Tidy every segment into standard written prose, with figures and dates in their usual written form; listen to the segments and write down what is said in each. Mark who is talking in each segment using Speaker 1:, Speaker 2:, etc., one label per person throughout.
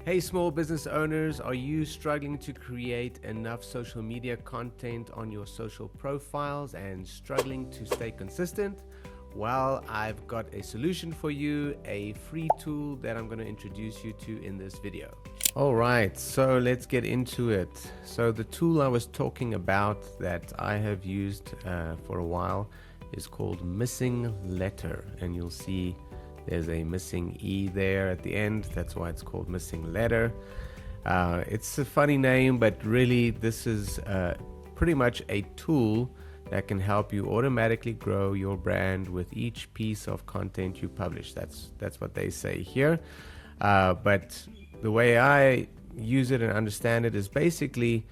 Speaker 1: Hey, small business owners, are you struggling to create enough social media content on your social profiles and struggling to stay consistent? Well, I've got a solution for you, a free tool that I'm going to introduce you to in this video. All right, so let's get into it. So the tool I was talking about that I have used for a while is called Missinglettr, and you'll see there's a missing E there at the end. That's why it's called Missinglettr. It's a funny name, but really this is pretty much a tool that can help you automatically grow your brand with each piece of content you publish. That's what they say here. But the way I use it and understand it is basically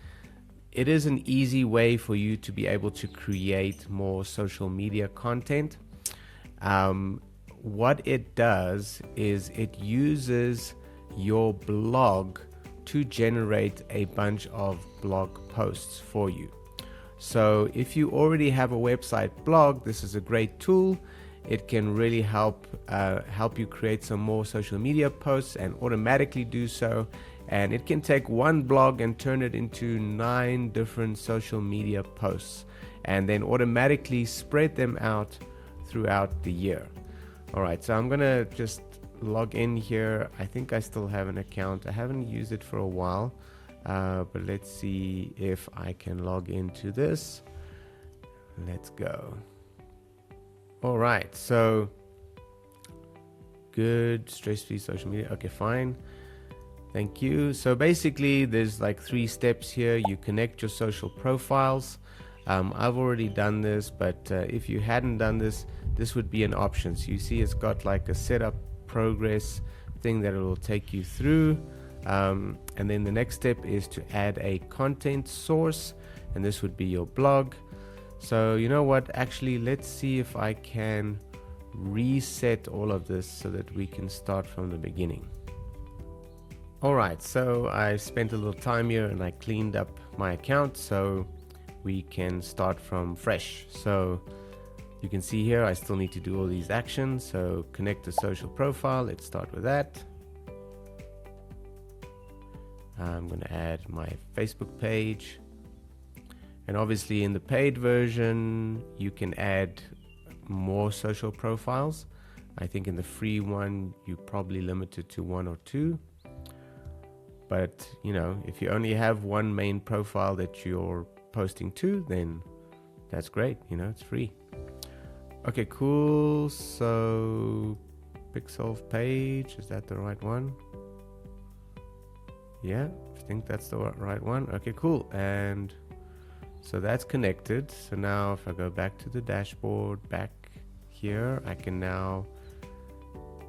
Speaker 1: it is an easy way for you to be able to create more social media content. What it does is it uses your blog to generate a bunch of blog posts for you. So if you already have a website blog, this is a great tool. It can really help you create some more social media posts and automatically do so. And it can take one blog and turn it into 9 different social media posts and then automatically spread them out throughout the year. All right, so I'm gonna just log in here. I think I still have an account. I haven't used it for a while, but let's see if I can log into this. Let's go. All right, so good, stress-free social media. Okay, fine. Thank you. So basically, there's like 3 steps here. You connect your social profiles. I've already done this, but if you hadn't done this, this would be an option. So you see it's got like a setup progress thing that it will take you through. And then the next step is to add a content source, and this would be your blog. So you know what, actually let's see if I can reset all of this so that we can start from the beginning. Alright, so I spent a little time here and I cleaned up my account so we can start from fresh. So you can see here I still need to do all these actions. So connect the social profile, let's start with that. I'm going to add my Facebook page, and obviously in the paid version you can add more social profiles. I think in the free one you probably limited to 1 or 2, but you know, if you only have one main profile that you're posting to, then that's great, you know, it's free. Okay, cool. So pixel page, is that the right one? Yeah, I think that's the right one. Okay, cool. And so that's connected. So now if I go back to the dashboard, back here, I can now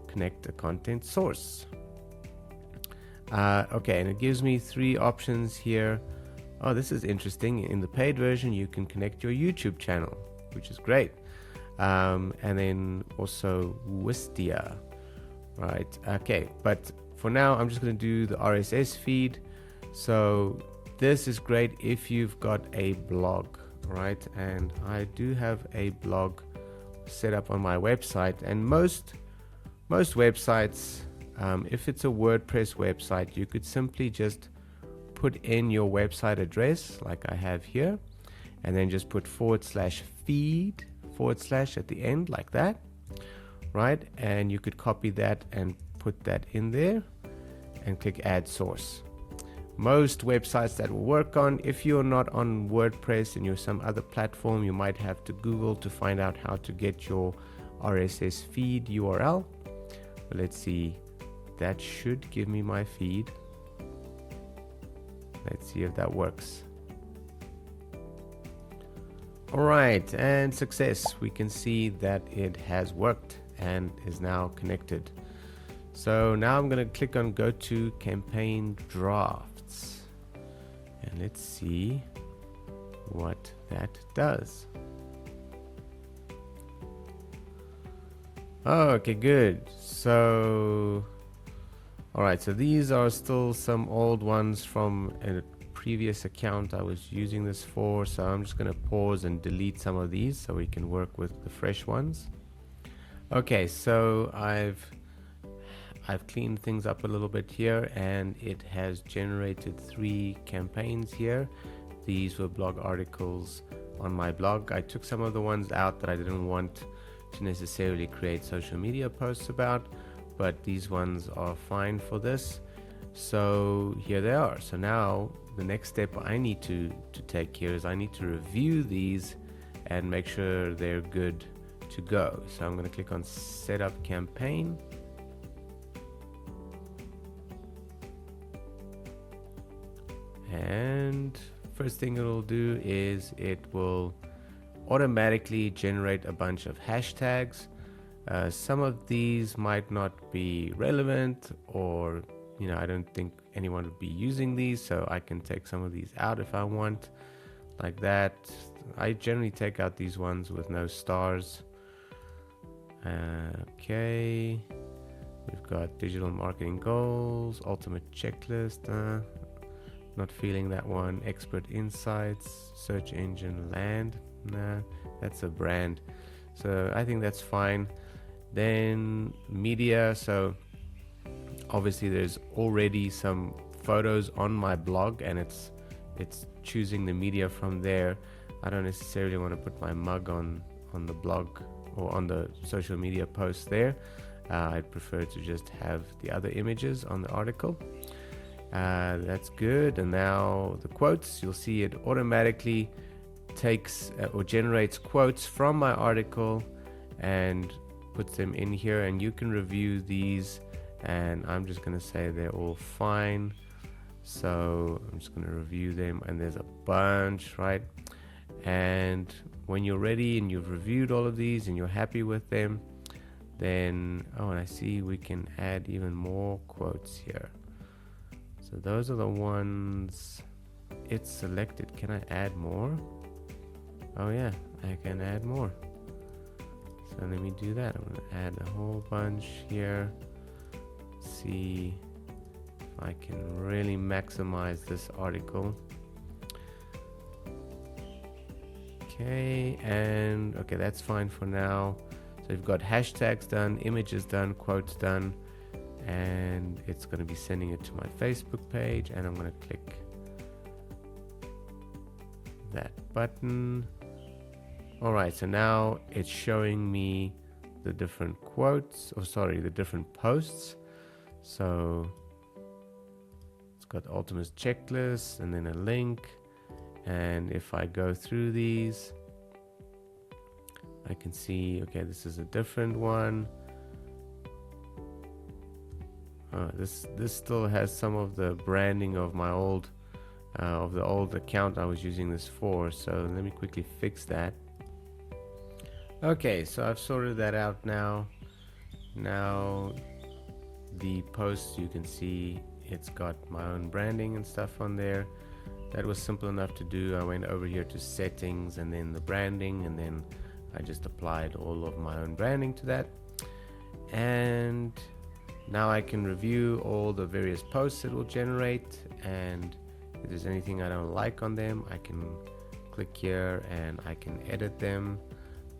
Speaker 1: connect a content source. Okay, and it gives me 3 options here. Oh, this is interesting. In the paid version, you can connect your YouTube channel, which is great. And then also Wistia, right? Okay, but for now, I'm just going to do the RSS feed. So this is great if you've got a blog, right? And I do have a blog set up on my website, and most websites, if it's a WordPress website, you could simply just put in your website address like I have here, and then just put /feed/ at the end like that, right? And you could copy that and put that in there and click add source. Most websites that will work on, if you're not on WordPress and you're some other platform, you might have to Google to find out how to get your RSS feed URL. But let's see, that should give me my feed. Let's see if that works. Alright, and success. We can see that it has worked and is now connected. So now I'm going to click on go to campaign drafts, and let's see what that does. Oh, okay, good. So alright, so these are still some old ones from a previous account I was using this for, so I'm just going to pause and delete some of these so we can work with the fresh ones. Okay, so I've I've cleaned things up a little bit here, and it has generated 3 campaigns here. These were blog articles on my blog. I took some of the ones out that I didn't want to necessarily create social media posts about, but these ones are fine for this. So here they are. So now the next step I need to take here is I need to review these and make sure they're good to go. So I'm going to click on Setup Campaign. And first thing it'll do is it will automatically generate a bunch of hashtags. Some of these might not be relevant, or I don't think anyone would be using these, so I can take some of these out if I want, like that. I generally take out these ones with no stars. Okay, we've got digital marketing goals, ultimate checklist, not feeling that one. Expert insights, search engine land, nah, that's a brand, so I think that's fine. Then media, so obviously there's already some photos on my blog, and it's choosing the media from there. I don't necessarily want to put my mug on the blog or on the social media post there. I'd prefer to just have the other images on the article. That's good. And now the quotes, you'll see it automatically takes or generates quotes from my article and puts them in here, and you can review these, and I'm just going to say they're all fine. So I'm just going to review them, and there's a bunch, right? And when you're ready and you've reviewed all of these and you're happy with them, then and I see we can add even more quotes here. So those are the ones it's selected. Can I add more? Oh yeah, I can add more. So let me do that. I'm going to add a whole bunch here. See if I can really maximize this article. Okay, and okay, that's fine for now. So we've got hashtags done, images done, quotes done, and it's going to be sending it to my Facebook page, and I'm going to click that button. Alright, so now it's showing me the different quotes, the different posts. So it's got ultimate checklist and then a link, and if I go through these, I can see, okay, this is a different one. This still has some of the branding of my old of the old account I was using this for, so let me quickly fix that. Okay, so I've sorted that out now. Now the post, you can see it's got my own branding and stuff on there. That was simple enough to do. I went over here to settings and then the branding, and then I just applied all of my own branding to that. And now I can review all the various posts it will generate, and if there's anything I don't like on them, I can click here and I can edit them.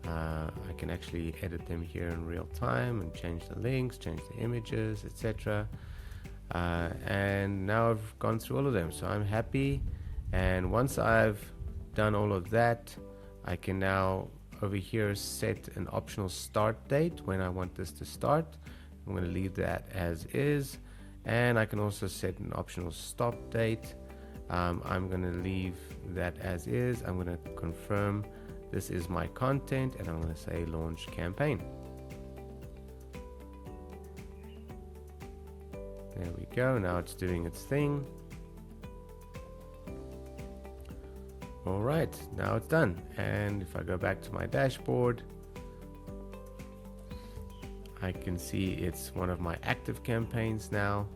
Speaker 1: I can actually edit them here in real time and change the links, change the images, etc. And now I've gone through all of them, so I'm happy. And once I've done all of that, I can now over here set an optional start date when I want this to start. I'm going to leave that as is, and I can also set an optional stop date. I'm going to leave that as is. I'm going to confirm this is my content, and I'm going to say launch campaign. There we go. Now it's doing its thing. Alright, now it's done. And if I go back to my dashboard, I can see it's one of my active campaigns now.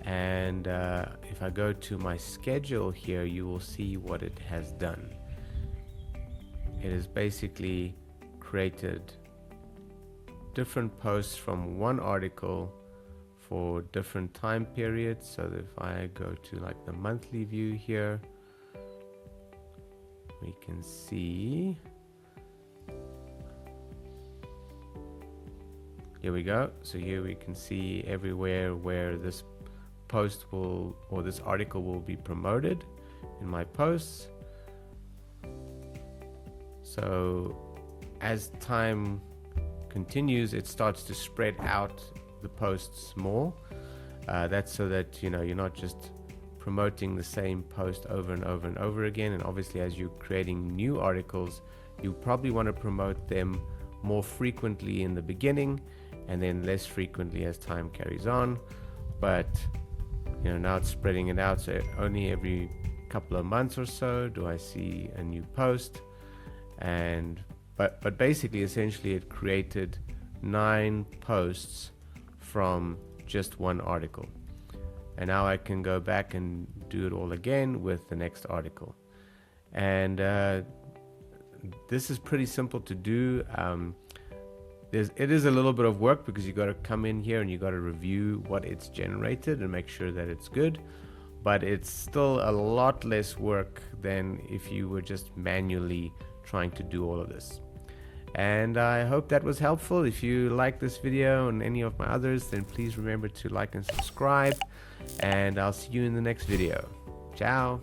Speaker 1: And if I go to my schedule here, you will see what it has done. It has basically created different posts from one article for different time periods. So if I go to like the monthly view here, we can see Here we go. So here we can see everywhere where this post will, or this article will be promoted in my posts. So as time continues, it starts to spread out the posts more. That's so that you're not just promoting the same post over and over and over again. And obviously, as you're creating new articles, you probably want to promote them more frequently in the beginning and then less frequently as time carries on. But now it's spreading it out, so only every couple of months or so do I see a new post. And but basically, essentially, it created 9 posts from just one article. And now I can go back and do it all again with the next article. And this is pretty simple to do. It is a little bit of work because you got to come in here and you got to review what it's generated and make sure that it's good. But it's still a lot less work than if you were just manually trying to do all of this. And I hope that was helpful. If you like this video and any of my others, then please remember to like and subscribe. And I'll see you in the next video. Ciao.